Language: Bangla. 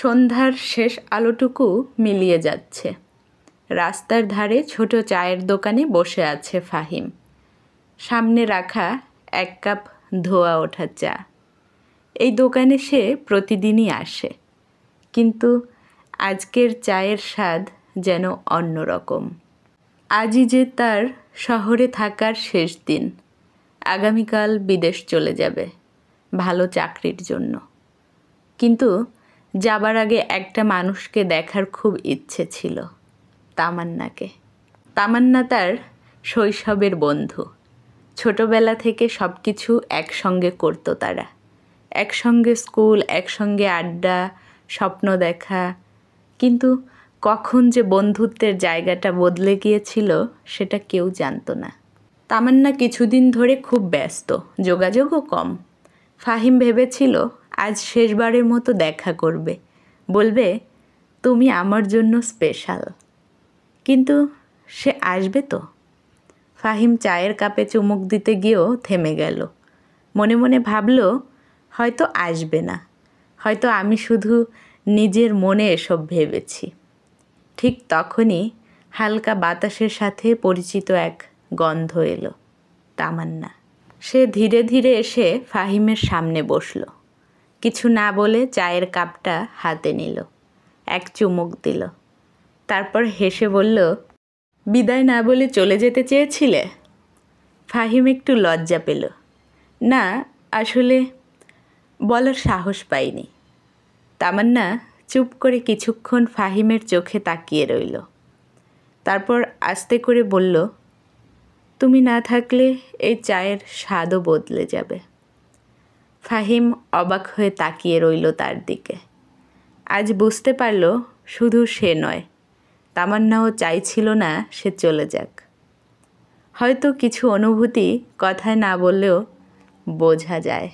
সন্ধ্যার শেষ আলোটুকু মিলিয়ে যাচ্ছে। রাস্তার ধারে ছোট চায়ের দোকানে বসে আছে ফাহিম। সামনে রাখা 1 কাপ ধোয়া ওঠা চা। এই দোকানে সে প্রতিদিনই আসে, কিন্তু আজকের চায়ের স্বাদ যেন অন্যরকম। আজই যে তার শহরে থাকার শেষ দিন। আগামীকাল বিদেশ চলে যাবে ভালো চাকরির জন্য। কিন্তু যাবার আগে একটা মানুষকে দেখার খুব ইচ্ছে ছিল, তামান্নাকে। তামান্না তার শৈশবের বন্ধু। ছোটবেলা থেকে সব কিছু একসঙ্গে করতো তারা। একসঙ্গে স্কুল, একসঙ্গে আড্ডা, স্বপ্ন দেখা। কিন্তু কখন যে বন্ধুত্বের জায়গাটা বদলে গিয়েছিল সেটা কেউ জানতো না। তামান্না কিছুদিন ধরে খুব ব্যস্ত, যোগাযোগও কম। ফাহিম ভেবেছিল আজ শেষবারের মতো দেখা করবে, বলবে তুমি আমার জন্য স্পেশাল। কিন্তু সে আসবে তো? ফাহিম চায়ের কাপে চুমুক দিতে গিয়েও থেমে গেল। মনে মনে ভাবল হয়তো আসবে না, হয়তো আমি শুধু নিজের মনে এসব ভেবেছি। ঠিক তখনই হালকা বাতাসের সাথে পরিচিত এক গন্ধ এলো, তামান্না। সে ধীরে ধীরে এসে ফাহিমের সামনে বসল। কিছু না বলে চায়ের কাপটা হাতে নিল, এক চুমুক দিল। তারপর হেসে বলল, বিদায় না বলে চলে যেতে চেয়েছিলে? ফাহিম একটু লজ্জা পেল। না, আসলে বলার সাহস পাইনি। তামান্না চুপ করে কিছুক্ষণ ফাহিমের চোখে তাকিয়ে রইল। তারপর আস্তে করে বলল, তুমি না থাকলে এই চায়ের স্বাদও বদলে যাবে। ফাহিম অবাক হয়ে তাকিয়ে রইল তার দিকে। আজ বুঝতে পারল শুধু সে নয়, তামান্নাও চাইছিল না সে চলে যাক। হয়তো কিছু অনুভূতি কথায় না বললেও বোঝা যায়।